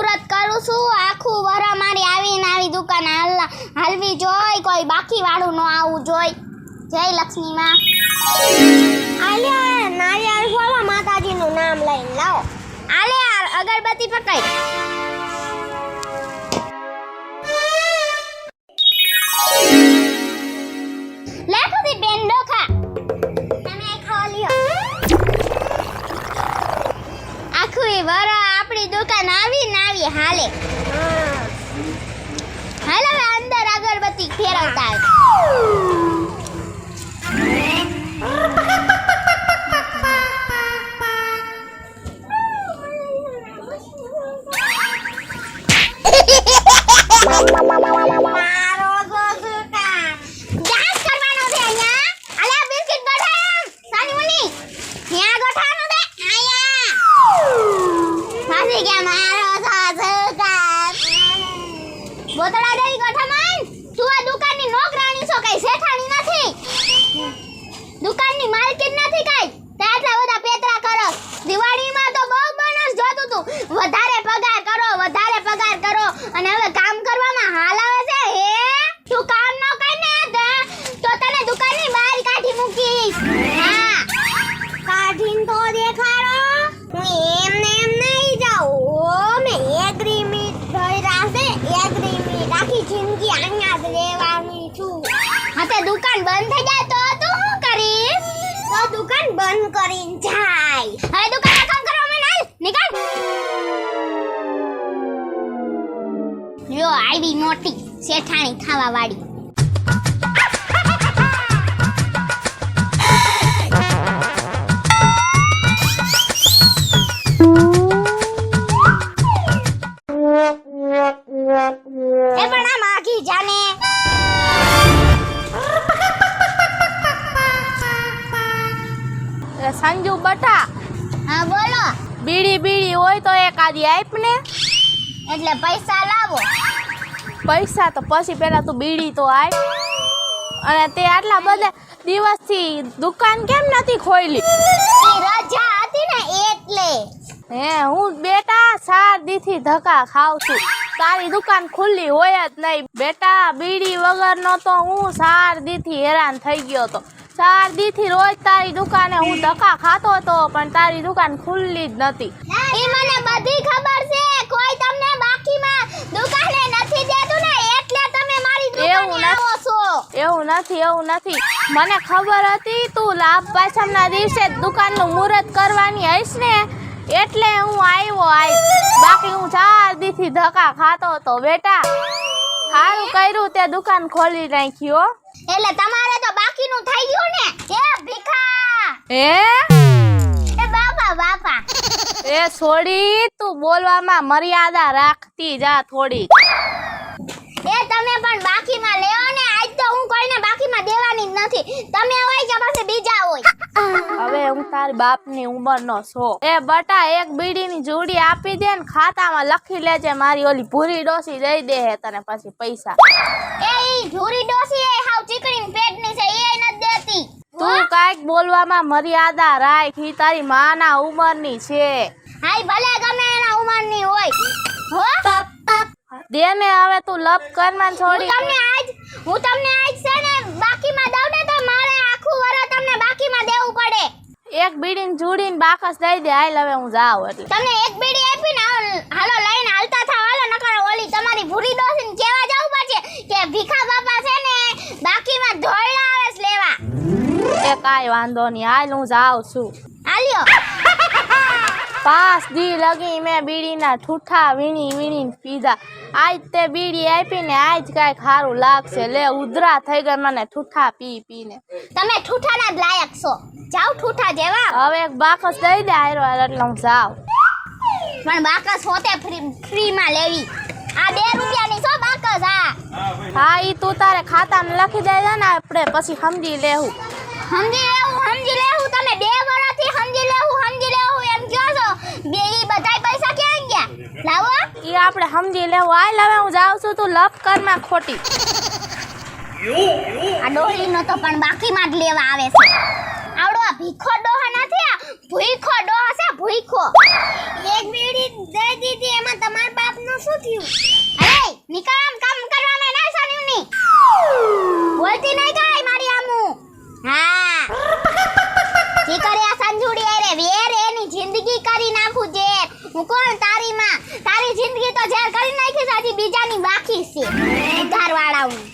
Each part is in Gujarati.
મુહૂર્ત કરું છું આખું વરા મારી આવીને આવી દુકાન હાલવી જોઈ કોઈ બાકી વાળું ન આવું જોઈ જય લક્ષ્મી માં આલ્યા નારિયેળ ફોડવા માતાજીનું નામ લઈને લાવો આલે યાર અગરબત્તી પકડ લે ખુદી બેન ડોખા તમે ખાવ લ્યો આખું વરા આપણી દુકાન આવી હાલે હાલ હવે અંદર અગરબત્તી ફેરવતા બોતડા દેવી ગઠામણ તું આ દુકાનની નોકરાણી છો કઈ શેઠાણી નથી દુકાનની માલકીન નથી કઈ તે આટલા બધા પેતરા કરો દિવાળીમાં તો બહુ બોનસ જોતું તું વધારે પગાર કરો અને હવે કામ કરવામાં હાલ આવે છે હે તું કામ ન કરને તો તને દુકાનની બહાર કાઢી મૂકીશ હા કાઢીન તો દેખાડો હું એમ નહીં જાઉં મે એગ્રીમેન્ટ ભર્યા છે એગ્રીમેન્ટ આખી જિંદગી અહીંયા જ રહેવાની છું હા તે દુકાન બંધ થઈ જાય તો તું શું કરીશ તો દુકાન બંધ કરીને જાય હવે દુકાન કામ કરવા મને હાલ નીકળ યો આઈડી મોટી શેઠાણી ખાવા વાળી એ પણ આ માગી જાને સંજુ બટા હા બોલો બીડી હોય તો એક આદી આપ ને એટલે પૈસા લાવો પૈસા તો પછી પેલા તું બીડી તો આપ અને તે આટલા બધા દિવસથી દુકાન કેમ નથી ખોલી રજા હતી ને એટલે હે હું બેટા 4 દીથી ધક્કા ખાવ છું તારી દુકાન ખુલ્લી હોય જ નહીં બેટા બીડી વગરનો તો હું 4 દીથી હેરાન થઈ ગયો તો 4 દીથી રોજ તારી દુકાને હું ધક્કા ખાતો હતો પણ તારી દુકાન ખુલ્લી જ નથી એ મને બધી ખબર છે કોઈ તમને બાકીમાં દુકાને નથી દેતું ને એટલે તમે મારી દુકાને આવો છો એવું નથી મને ખબર હતી તું લાભ પાછમના દિવસે દુકાનનું મુહૂર્ત કરવાની હઈશ ને એટલે હું આવ્યો બાકી હું 4 દીથી ધક્કા ખાતો હતો બેટા સારું કર્યું તે દુકાન ખોલી નાખ્યો એટલે તમારે તો બાકીનું થઈ ગયું ને એ ભીખા એ બાપા એ છોડી તું બોલવામાં મર્યાદા રાખતી જા થોડી એ તમે પણ બાકીમાં લેવો ને આજ તો હું કોઈને બાકીમાં દેવાની જ નથી તમે હોય કે પછી બીજા હોય હવે હું તારી બાપની ઉંમરનો છો એ બટા એક બીડીની જોડી આપી દે ને ખાતામાં લખી લેજે મારી ઓલી ભૂરી ડોસી દઈ દે હે તને પછી પૈસા એ ઈ ભૂરી ડોસી એ હાવ ચીકણી પેટની છે એ નથી દેતી તું કાઈક બોલવામાં મર્યાદા રાખ ઈ તારી માના ઉંમરની છે હાય ભલે ગમે એના ઉંમરની હોય હો દે ને હવે તું લપ કરમાં છોડી હું તમને આજ છે ને બાકીમાં દઉં ને તો મારે આખું વરસ તમને બાકીમાં દેવું પડે એક બીડીની જોડીને બાકસ દઈ દે હાલ હવે હું જાઉં એટલે તમને એક બીડી આપીને હાલો લઈને હાલતા થાવ હાલો નકર ઓલી તમારી ભૂરી ડોસીને કેવા જાવું પડશે કે ભીખા બાપા છે ને બાકીમાં ધોળા આવે છે લેવા એ કાઈ વાંધો નહીં હાલ હું જાઉં છું હાલ્યો 5 દી લગી મેં બીડીના ઠૂઠા વીણી પીધા આજ તે બીડી આપીને આજ કાંઈ ખારું લાગશે લે ઉધરા થઈ ગઈ મને ઠૂઠા પીને તમે ઠૂઠાના જ લાયક છો જાવ ઠૂઠા જેવા હવે એક બાકસ દઈ દે હારો એટલે હું જાઉં પણ બાકસ હોતે ફ્રીમાં લેવી આ 2 રૂપિયાની છો બાકસ હા ઈ તું તારે ખાતામાં લખી દેજે ને આપણે પછી સમજી લેવું તમે 2 વર્ષથી સમજી લેવું એમ કહો છો બે ઈ બધાય પૈસા ક્યાં ગયા લાવો ઈ આપણે સમજી લેવું હાલ હવે હું જાઉં છું તું લપ કરમાં ખોટી આ ડોલીનો તો પણ બાકીમાં જ લેવા આવે છે આવડો આ ભીખો ડોહો નથી, આ ભૂખો ડોહો છે, ભૂખો. એક બીડી દઈ દીધી, એમાં તમાર બાપનું શું થયું? અરે નિકામ કામ કરવામાં ના સાન્યું ની બોલતી નહીં કાઈ મારી આમુ. હા જી કરે આ સંજુડી અરે વેર એની જિંદગી કરી નાખું જે. હું કોણ તારી માં? તારી જિંદગી તો ઝેર કરી નાખી છે, હજી બીજાની બાકી છે ઘરવાળાનું.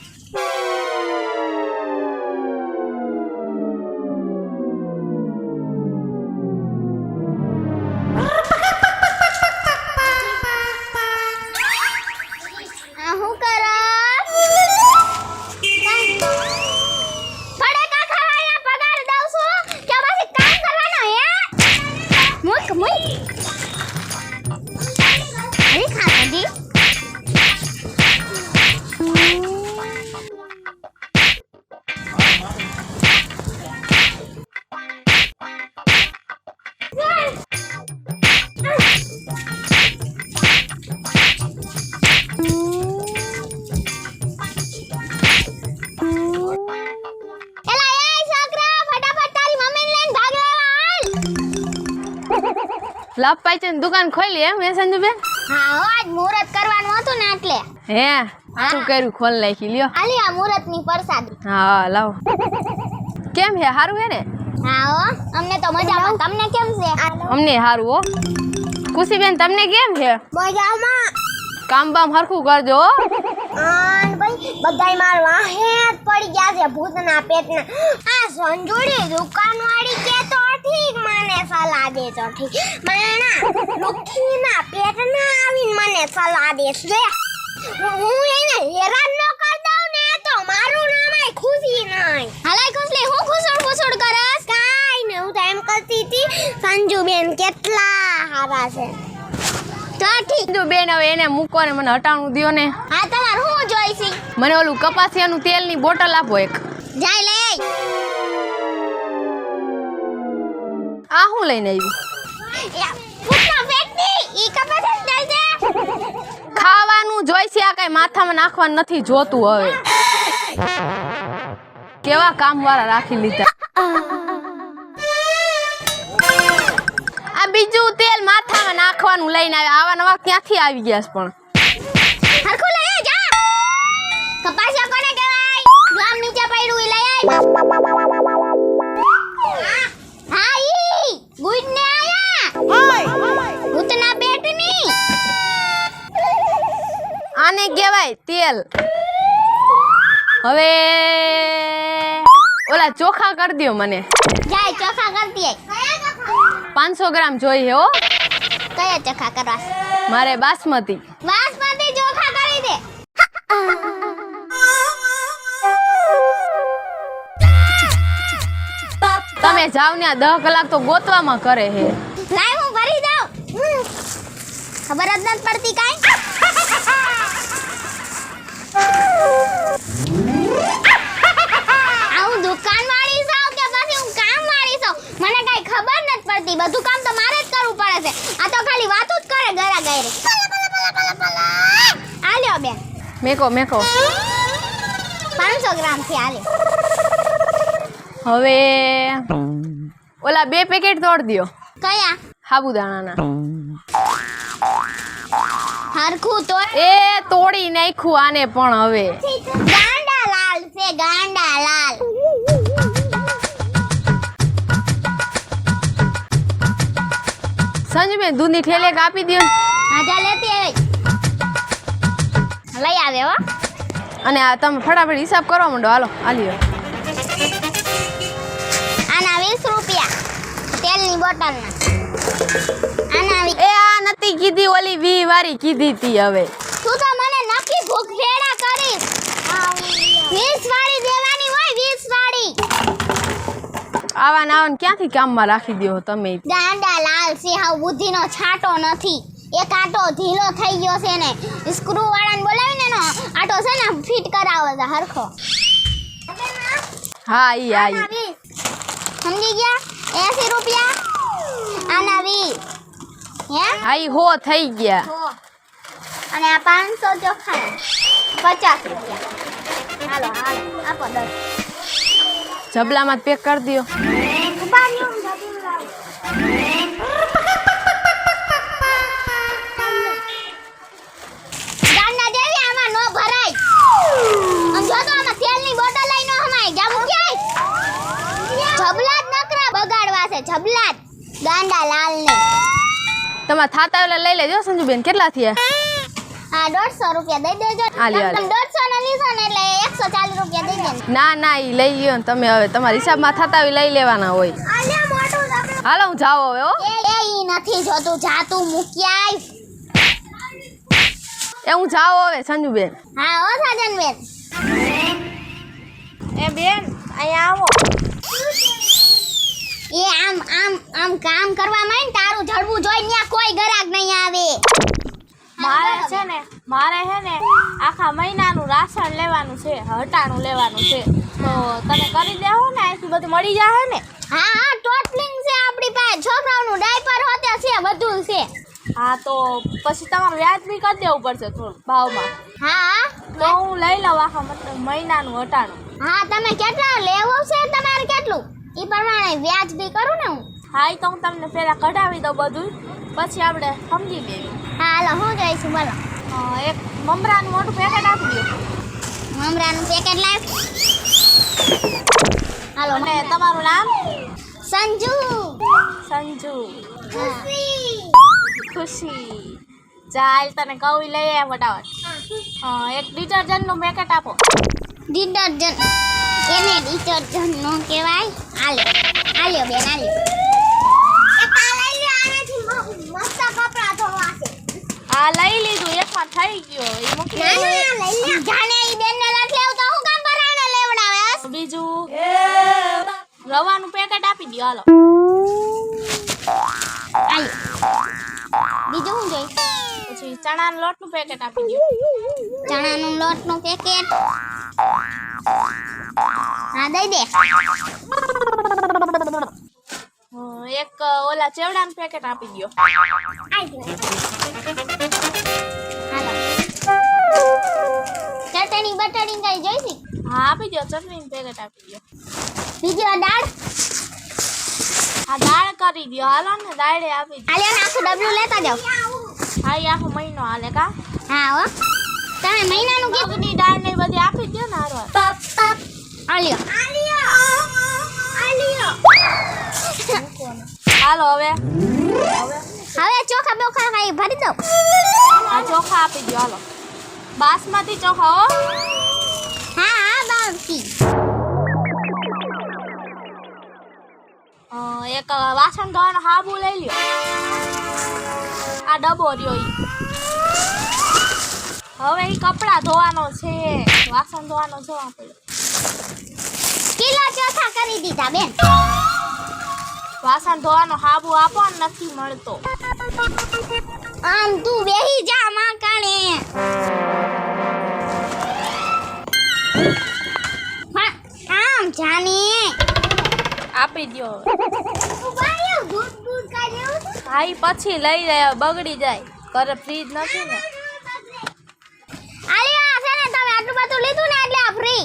લાભ પાઈચન દુકાન ખોલી એમ હે સંજુબેન? હા આજ મુહૂર્ત કરવાનું હતું ને એટલે. હે શું કર્યું? ખોલ નાખી લ્યો. આલી આ મુહૂર્તની પ્રસાદી. હા લાવો. કેમ હે? હારું હે ને? હા હો અમને તો મજામાં. તમને કેમ છે? અમને હારું હો. ખુશીબેન તમને કેમ છે? મજામાં. કામ બામ હરખું કરજો હો. આન ભાઈ બધાય માર વાહે પડી ગયા છે ભૂતના પેટના. આ સંજોડી દુકાનવાળી કે તો ઠીક મને સલાહ દે તો ઠીક. માણા લુખીના પેટના આવીને મને સલાહ દે છે. હું એને હેરાન ન કર દઉં ને તો મારું નામ ખુશી નહીં. હાલાય ખુશલી હું ખુસડ કરસ? કાઈ ને હું તો એમ કરતી હતી સંજુબેન કેટલા હારા છે. તો ઠીક સંજુબેન હવે એને મૂકો ને મને હટાણું દ્યો ને. હા તમાર હું જોઈસી? મને ઓલું કપાસિયાનું તેલની બોટલ આપો એક. જાય લે. આ હું લઈને આવી? ભૂતના પેટની ઈ કપાસ જાય છે. ખાવાનું જોઈશે, આ કઈ માથામાં નાખવાનું નથી જોતું. હવે કેવા કામ વાળા રાખી લીધા. આ બીજું તેલ માથામાં નાખવાનું લઈને આવે. આવા નવા ક્યાંથી આવી ગયા છે પણ? હરખું લઈ આવ જા. કપાસિયા કોને કહેવાય? ગામ નીચે પડ્યું ઈ લઈ આવ. હા ઈ ગુડ ને આયા. ભૂતના પેટની આને કહેવાય તેલ. હવે ઓલા ચોખા કરી દ્યો મને. જાય ચોખા કરતી આય. 500 ગ્રામ જોઈએ હો. કયા ચોખા કરવા? મારે બાસમતી. બાસમતી ચોખા કરી દે. તમે જાવ ને 10 કલાક તો ગોતવામાં કરે હે. લાય હું ભરી દઉં. ખબર જ નથી પડતી કાઈ. હું દુકાનવાળી છું કે પછી હું કામવાળી છું? મને કાઈ ખબર નથી પડતી. બધું કામ તો મારે જ કરવું પડે છે. આ તો ખાલી વાતો જ કરે ગરા ગયરે. આલ્યો બેન. મેકો 500 ગ્રામ થી આલ્યો. હવે ઓલા 2 પેકેટ તોડ દ્યો. કયા? સાબુદાણાના. હરખું તો એ તોડી નાખ્યું આને પણ. હવે ગાંડા લાલ છે, ગાંડા લાલ. સંજુબેન દૂધની ઠેલી આપી દ્યો. હા જા લેતી આવી. લઈ આવે હો. અને આ તમે ફટાફટ હિસાબ કરવા માંડો. હાલો આલ્યો. આના 20 રૂપિયા તેલની બોટલના. આના એ આ નથી કીધી, ઓલી 20 વાળી કીધી તી. હવે તું તો મને નક્કી ભૂખ ભેડા કરીશ. 20 વાળી દેવાની હોય, 20 વાળી. આવા નાવન ક્યાંથી કામમાં રાખી દ્યો તમે? ગાંડા લાલ છે, હાવ બુદ્ધિનો છાંટો નથી. એક આટો ઢીલો થઈ ગયો છે ને સ્ક્રૂ વાળાને બોલાવીને એનો આટો છે ને ફિટ કરાવો છે હરખો. હા ઈ આઈ સમજી ગયા? 80 રૂપિયા આના 20. હે હા ઈ હો થઈ ગયા. અને આ 500 ચોખા 50 રૂપિયા. હાલો આપો 10. જબલામાં પેક કરી દ્યો. ઉભા જબલા ગાંડા લાલ ને. તમારે થાતા એટલે લઈ લેજો સંજુબેન. કેટલા થયા? હા 150 રૂપિયા દઈ દેજો. હાલી, તમે હાલી. 150 ના લીધો ને એટલે 140 રૂપિયા દઈ દેજો. ના ના ઈ લઈ લ્યો ને તમે. હવે તમારા હિસાબમાં થતા લઈ લેવાના હોય. આલ્યા મોટું તમે. હાલો હું જાઉં હવે હો. ઈ નથી જોતું, જાતું મૂકી આવ. એ હું જાઉં હવે સંજુબેન. હા ઓ સાજનબેન. એ બેન અહીંયા આવો. એ આમ કામ કરવા માંડ, તારું જડવું જોઈ ન્યા કોઈ ગરાક નહીં આવે. મારે છે ને આખા મહિનાનું રાશન લેવાનું છે, હટાણું લેવાનું છે. તો તમે કરી દેવો ને, અહીંથી બધું મળી જાય ને. હા હા ટોટલિંગ છે આપણી પાસે, છોકરાઓનું ડાયપર હોતે છે, બધું છે. હા તો પછી તમારું વ્યાજબી કરી દેવું પડશે થોડું ભાવમાં. હા તો હું લઈ લઉં આખા મતલબ મહિનાનું હટાણું. હા તમે કેટલા લેવું છે, તમારે કેટલું ઈ પ્રમાણે વ્યાજબી કરું ને હું. હા એ તો હું તમને પહેલાં કઢાવી દઉં બધું, પછી આપણે સમજી લેવી. હા હાલો હું જોઈશું બોલો. એક મમરાનું મોટું પેકેટ આપી દો. મમરાનું પેકેટ લાવ. હાલો અને તમારું નામ? સંજુ. સંજુ. ખુશી. ખુશી. ચાલ તને કહું લઈ આવ ફટાફટ. એક ડિટર્જન્ટનું પેકેટ આપો. ડિટર્જન્ટ એને ડિટર્જન્ટ નો કહેવાય. આલ્યો બેન આલ્યો. એક આ લઈ લે, આનેથી મસ્ત કપડાં ધોવા છે. આ લઈ લીધું, એકમાં થઈ ગયો. એ મૂકી ના દો. ના લઈ લે. જાને ઈ બેનને નથી લેવું તો હું કામ પરાણે લેવડાવે. બીજું રવાનું પેકેટ આપી દો. હાલો આલ્યો. બીજું હું જોઈ. પછી ચણાના લોટનું પેકેટ આપી દો. ચણાનું લોટનું પેકેટ. હા દઈ દે. એક ઓલા ચેવડાનું પેકેટ આપી દો. હાલો. ચટણી બટણી કઈ જોઈતી? હા આપી દો. ચટણીનું પેકેટ આપી દો. બીજી દાળ. હા દાળ કરી દો. હાલો ને દાળે આપી દો. આલ્યો ને આખું ડબલું લેતા જાવ. હા એ આખો મહિનો હાલે કા. હા હો. તમે મહિનાનું કીધું. મગની દાળ ને એ બધી આપી દો ને હારો. આલ્યો. હાલો હવે હવે ચોખા બોખા ખાઈ ભરી દો. આ ચોખા આપી દો. હાલો બાસમતી ચોખા હો. હા હા બાવતી. એક વાસણ ધોવાનો સાબુ લઈ લ્યો. આ ડબ્બો રહ્યો ઈ. હવે ઈ કપડાં ધોવાનો છે, વાસણ ધોવાનો છે આપણે. કિલો ચોખા કરી દીધા બેન. વાસણ ધોવાનો સાબુ આપો ને, નથી મળતો. આમ તું બેહી જા માકાણે. આમ જાની. આપી દો. ઉભાયો દૂધ દૂધ કાઢ્યું. હા ઈ પછી લઈ જાય, બગડી જાય. ઘરે ફ્રીજ નથી ને. આલ્યો છે ને તમે આટલું બધું લીધું ને એટલે આ ફ્રી.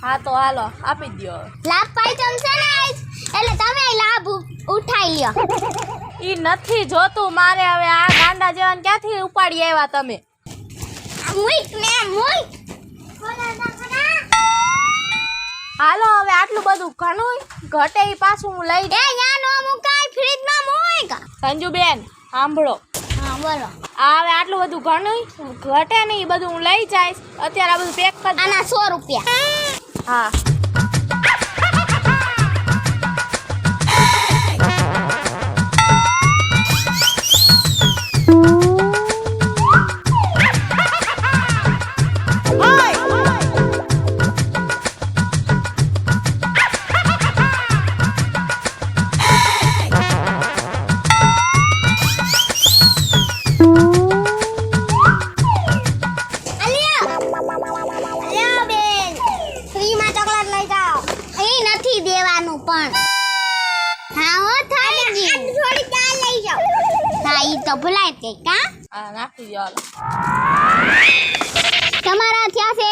હા તો હાલો આપી દો. લાભ પાઇટમ છે ને એટલે તમે લાભ ઉઠાઈ લ્યો. ઈ નથી જોતું મારે હવે. આ ગાંડા જેવાને ક્યાંથી ઉપાડી આવ્યા તમે? મુઈક ને મુઈક. હાલો હવે આટલું બધું ઘણું ઘટે ઈ પાછું હું લઈ એ યા નો મુકાય, ફ્રીજ માં મુઈક. સંજુબેન સાંભળો. હા બોલો. આ હવે આટલું બધું ઘણું ઘટે નહીં, ઈ બધું હું લઈ જઈશ. અત્યારે આ બધું પેક કરી દો. આના 100 રૂપિયા. હા તો ભૂલાય કે કા. આ નાખી દો. હાલો તમારા થયા છે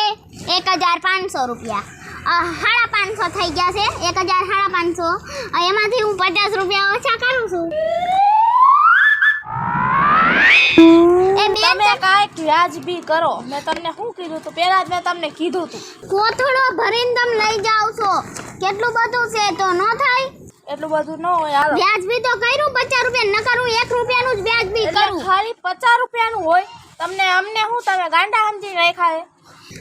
1500 રૂપિયા. 550 થઈ ગયા છે. 1550. એમાંથી હું 50 રૂપિયા ઓછા કરું છું. એ બે તમે કાંઈક વ્યાજબી કરો. મેં તમને શું કીધું તું? પહેલા જ મેં તમને કીધું તું. કોથળો ભરીને તમે લઈ જાવ છો. કેટલું બધું છે તો ન થાય. એટલું બધું ન હોય. હાલો વ્યાજબી તો કર્યું 50 રૂપિયા, ન કરું 1 રૂપિયાનું જ વ્યાજબી એટલે કરું. ખાલી 50 રૂપિયાનું હોય. તમને અમને શું તમે ગાંડા સમજી રાખ્યા છે?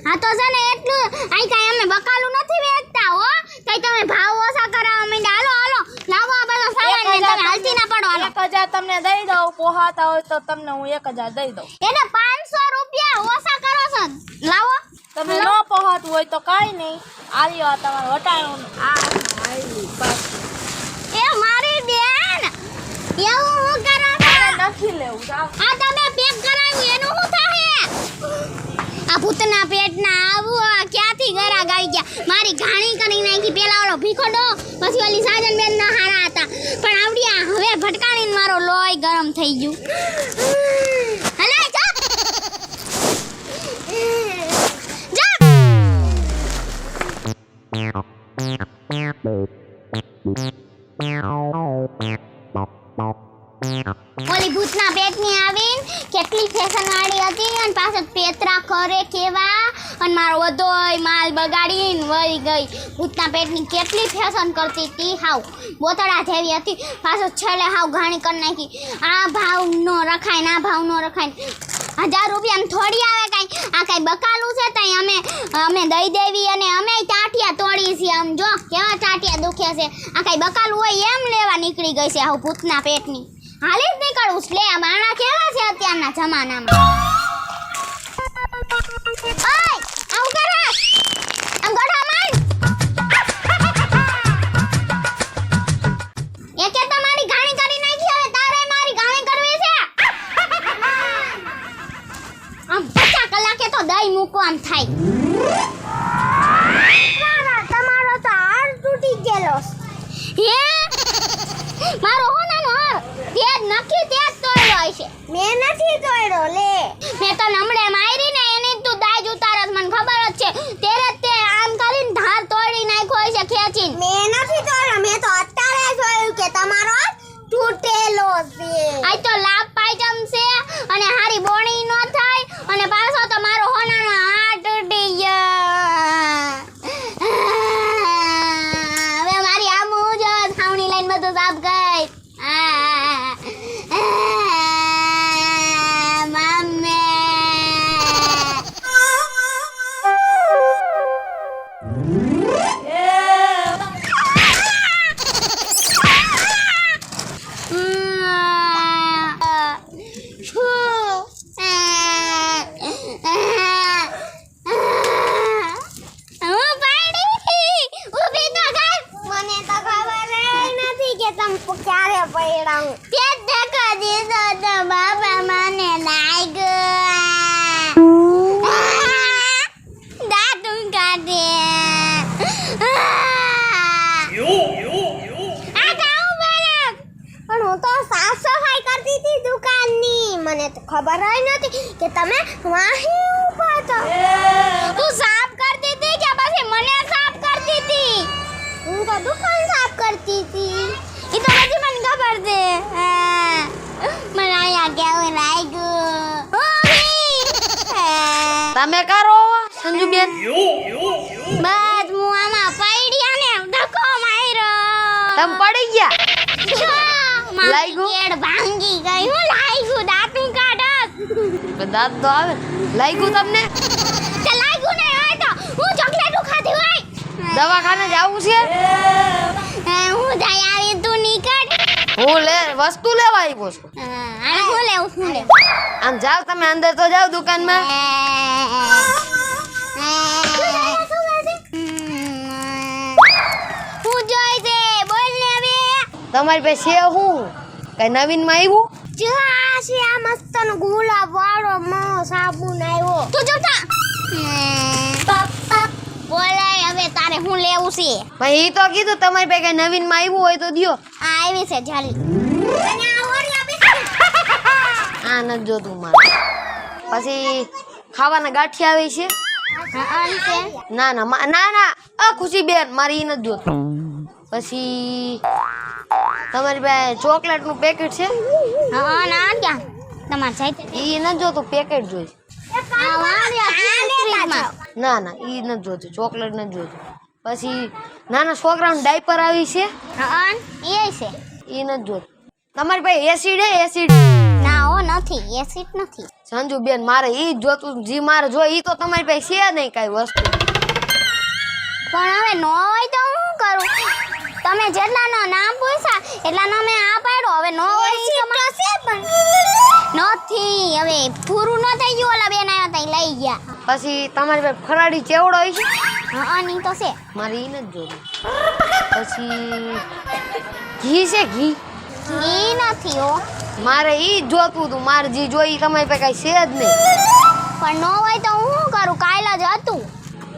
હા તો છે ને એટલું આઈ કાઈ અમે બકાલું નથી વેચતા હો. કઈ તમે ભાવ ઓછા કરાવવા માંડ્યા. હાલો લાવો આ બધો સામાન ને તમે હાલતી ના પડો. હાલો 1000 તમને દઈ દઉં. પોહાતા હોય તો તમને હું 1000 દઈ દઉં. એને 500 રૂપિયા ઓછા કરો છો. લાવો તમે ન પોહાતું હોય તો કાંઈ નહીં. આલ્યો આ તમારું વટાણું. આવી બસ. એ મારી બેન એવું હું કરો છો? નથી લેવું. જાઓ. આ તમે પેક કરાવ્યું એનું શું થાય? આ ભૂતના પેટના આવું આ ક્યાંથી ગરા ગાઈ ગયા. મારી ઘાણી કરી નાખી. પેલા ઓલો ભીખોડો, પછી ઓલી સાજન બેન ના હારા હતા, પણ આવડી આ હવે ભટકાણીને મારો લોહી ગરમ થઈ ગયું. હલે જા ઓલી ભૂતના પેટની આવીને કેટલી ફેશન વાળી હતી અને પાછળ પેતરા કરે કેવા અને મારો બધોય માલ બગાડીને વળી ગઈ. ભૂતના પેટની કેટલી ફેશન કરતી હતી. હાવ બોતડા જેવી હતી. પાછો છેલ્લે હાવ ઘાણી કરી નાખી. આ ભાવ નો રખાય ને આ ભાવ નો રખાય. 1000 રૂપિયામાં થોડી આવે કાંઈ. આ કાંઈ બકાલું છે તઈ અમે દઈ દેવી અને અમે ટાટિયા તોડી છીએ. આમ જો કેવા ટાટિયા દુખે છે. આ કાંઈ બકાલું હોય એમ લેવા નીકળી ગઈ છે હાવ ભૂતના પેટની. હાલી જ નીકળું લે. આ માણા કેવા છે અત્યારના જમાનામાં. ઓય આવું કરે આમ ગોઠા માંડ. એકે તો મારી ઘાણી કરી નાખી. હવે તારે મારી ઘાણી કરવી છે. આમ 50 કલાકે તો દઈ મૂકો આમ થાય. તમારો તો હાર તૂટી ગયેલો હે. મારો હોનાનો હાર તે નખી તે તોડ્યો છે. મેં નથી તોડ્યો લે. મેં તો નમડે મારી ને એની તું દાજ ઉતારસ મને ખબર જ છે. તેરે તે આમ કરીને ધાર તોડી નાખ્યો છે ખેંચીને. મેં નથી તોડ્યો. મેં તો અત્યારે જોયું કે તમારો તૂટેલો છે. આ તો લાભ પાયજમ છે અને હારી બોણી નો થાય અને પાછો તો મારો હોનાનો હાર તૂટી ગયો. હવે મારી આમ જો થાવણી લઈને બધું સાફ ગઈ. ક્યારે પૈડાઉં તે ધક્કા દીધો તો બાબા મને લાગ્યો. દાંતું કાઢે. આ ગાઉં બરાબર. પણ હું તો સાફ સફાઈ કરતી હતી દુકાનની. મને તો ખબર જ નથી કે તમે વાહી ઊભા છો. તું સાફ કરતી હતી કે પછી મને સાફ કરતી હતી? હું તો દુકાન સાફ કરતી હતી. ઈ તો બધી મને ખબર છે. મને આયા કેવું લાગ્યું. તમે કરો સંજુબેન. બસ હું આમાં પૈડિયા ને ધક્કો માર્યો. તમે પડી ગયા. લાગ્યું કેડ ભાંગી ગઈ. હું લાગ્યું દાંતું કાઢસ. દાંત તો આવે. લાગ્યું તમને? તે લાગ્યું નહીં હોય તો હું ચોકલેટ ખાધી હોય. દવાખાને જાવું છે. હું જાય આવી તું નીકળ. હું વસ્તુ લેવા આવ્યો છું. આને હું લેવું છું લે. આમ જાવ તમે અંદર તો જાવ દુકાનમાં. હું જોઈ છે બોલ ને હવે. તમારી પાસે છે હું કઈ નવીન માં આવ્યું? આ છે આ મસ્તનો ગુલાબ વાળો સાબુન આવ્યો. તું ચૂપ થા. બોલાય હવે તારે હું લેવું છે? ભાઈ ઈ તો કીધું તમારી પાસે કઈ નવીન માં આવ્યું હોય તો દ્યો. આ આવી છે જાલી. અને આ ઓરી આપી. આ ન જોતું મારે. પછી ખાવાના ગાંઠિયા આવે છે. આવી છે. ના ના ના ના આ ખુશી બેન મારી ઈ ન જોતું. પછી તમારી પાસે ચોકલેટ નું પેકેટ છે? હા ના ક્યાં તમાર સાઈડ ઈ ન જોતું પેકેટ જોઈ. આ વાળ્યા ફ્રીજમાં. ના ના ઈ ન જોતું ચોકલેટ ન જોતું. પછી નાના છોકરાનું ડાયપર આવી છે અન એ છે એ નથી જોત. તમારી પાસે એસિડ હે એસિડ? ના હો નથી એસિડ નથી. સંજુ બેન મારે ઈ જ જોતું જી મારે જો ઈ તો તમારી પાસે છે નહીં કાંઈ વસ્તુ. પણ હવે નો હોય તો હું કરું? તમે જેટલાનો નામ પૂછ્યા એટલાનો મેં આ પાડ્યો. હવે નો હોય ઈ તો છે પણ નથી. હવે પૂરું ન થઈ ગયું. ઓલા બેન આયા તા ઈ લઈ ગયા. પછી તમારી પાસે ફરાળી ચેવડો હોય છે? હા ઈ તો છે. મારે ઈ નથી જોતું. પછી ઘી છે ઘી? ઈ નથી હો. મારે ઈ જ જોતું હતું. મારે જી જોઈ તમારી પાસે કાંઈ છે જ નહીં. પણ નો હોય તો હું શું કરું? કાલ જ હતું.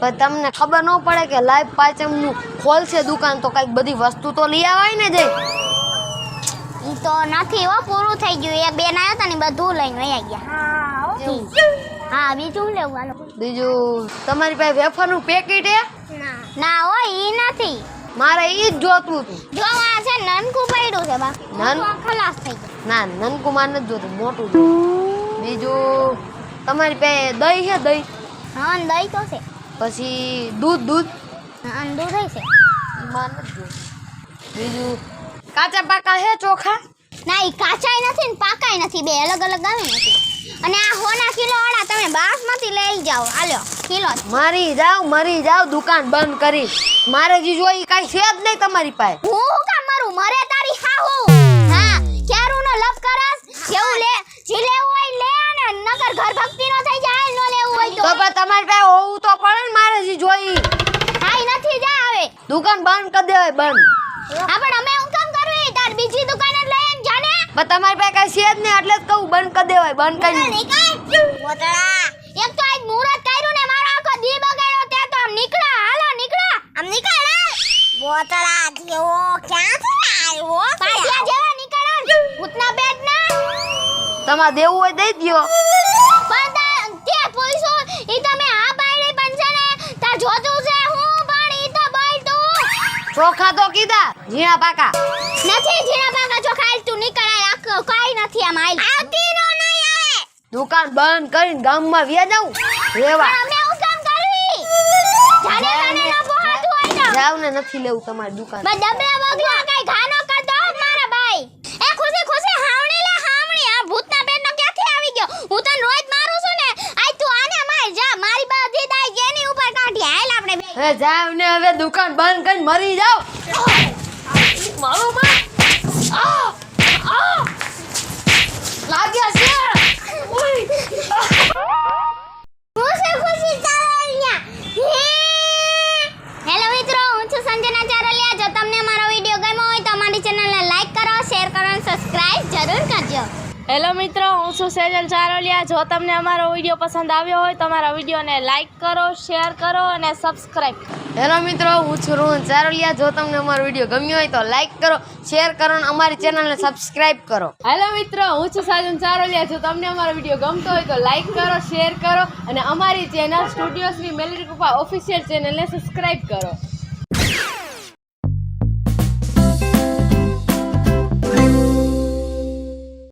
પણ તમને ખબર ન પડે કે લાઈફ પાંચમનું ખોલશે દુકાન તો કાંઈક બધી વસ્તુ તો લઈ આવાય ને જઈ. ઈ તો નથી હો. પૂરું થઈ ગયું. એક બેન આયા તા ને બધું લઈને વયા ગયા. હા બીજું લેવું હાલો. બીજું તમારી પાસે વેફરનું પેકેટ હે? ના હો ઈ નથી. મારે ઈ જ જોતું હતું. જો આ છે નનકું પડ્યું છે બા. નાન- આ ખલાસ થઈ ગયું. ના નનકું માર નથી જોતું, મોટું જોતું. બીજું તમારી પાસે દહીં છે દહીં? હા ને દહીં તો છે. પછી દૂધ હા ને દૂધ છે. માર નથી જોતું. બીજું કાચા પાકા હે ચોખા? ના ઈ કાચાય નથી ને પાકાય નથી. બે અલગ અલગ આવે નથી. અને આ હોના કિલો વાળા તમે બાસમતી લઈ જાઓ. હાલો કિલો જ. મરી જાવ દુકાન બંધ કરી. મારે જી જોઈ કાંઈ છે જ નહીં તમારી પાસે. હું કામ મારું મરે તારી હાહુ. હા ક્યારું નો લપ કરસ. જેવું લે જી લેવું હોય લે અને નગર ઘર ભક્તિ નો થઈ જાય. નો લેવું હોય તો તો પણ તમારી પાસે હોવું તો પડે ને. મારે જી જોઈ હાઈ નથી જા હવે. દુકાન બંધ કરી દેવાય બંધ. હા પણ અમે હું કામ કરવી? તાર બીજી દુકાને લઈને જાને. પણ તમારી પાસે કાંઈ છે જ નહીં એટલે જ કહું બંધ કરી દેવાય. બંધ કરી બોતળા એક તો આજ મુહૂર્ત કર્યું ને મારો આખો દી બગાડ્યો. તે તો આમ નીકળા. હાલો નીકળા. આમ નીકળા. બોતળા જેવો ક્યાં થી આવ્યો? પાટિયા જેવા નીકળા. ભૂતના પેટ ના. તમારે દેવું હોય દઈ દ્યો. પણ તે પૈસો ઈ તમે આ પાડી પણ છે ને તા જોતું છે હું પણ ઈ તો બોલ તું. ચોખા તો કીધા ઝીણા પાકા. નથી જીણા પાકા ચોખા આલ તું નીકળાય. આખો કાઈ નથી આમ આલ. આવતી નો નહીં આવે. દુકાન બંધ કરીને ગામમાં વ્યા જાઉં રેવા. પણ અમે હું કામ કરવી? જાને જાને ન પોહાતું હોય તો. જાવ ને નથી લેવું તમારી દુકાન. બસ ડબલા બગલા કઈ ઘાનો કર દો મારા ભાઈ. એ ખુશી ખુશી હાવણી લે હાવણી. આ ભૂતના પેટનો ક્યાંથી આવી ગયો? હું તને રોજ મારું છું ને. આજ તું આને માર જા. મારી બધી દાઈ જેની ઉપર કાઢી. હાલ આપણે બે. હવે જાવ ને હવે દુકાન બંધ કરીને મરી જાવ. મારું માં લાગ્યા છે. ખુશી ખુશી ચારોલિયા. હેલો મિત્રો, હું છું સંજના ચારોલિયા. જો તમને અમારો વિડિયો ગમ્યો હોય તો અમારી ચેનલને લાઈક કરો, શેર કરો અને સબસ્ક્રાઇબ જરૂર કરજો. હેલો મિત્રો, હું છું સેજલ ચારોલિયા. જો તમને અમારો વિડીયો પસંદ આવ્યો હોય તો અમારા વિડીયોને લાઈક કરો, શેર કરો અને સબસ્ક્રાઇબ. હેલો મિત્રો, હું છું રોહન ચારોલિયા. જો તમને અમારો વિડીયો ગમ્યો હોય તો લાઈક કરો, શેર કરો અને અમારી ચેનલને સબસ્ક્રાઇબ કરો. હેલો મિત્રો, હું છું સાજન ચારોલિયા. જો તમને અમારો વિડીયો ગમતો હોય તો લાઈક કરો, શેર કરો અને અમારી ચેનલ સ્ટુડિયો શ્રી મેલડી કૃપા ઓફિશિયલ ચેનલને સબસ્ક્રાઇબ કરો.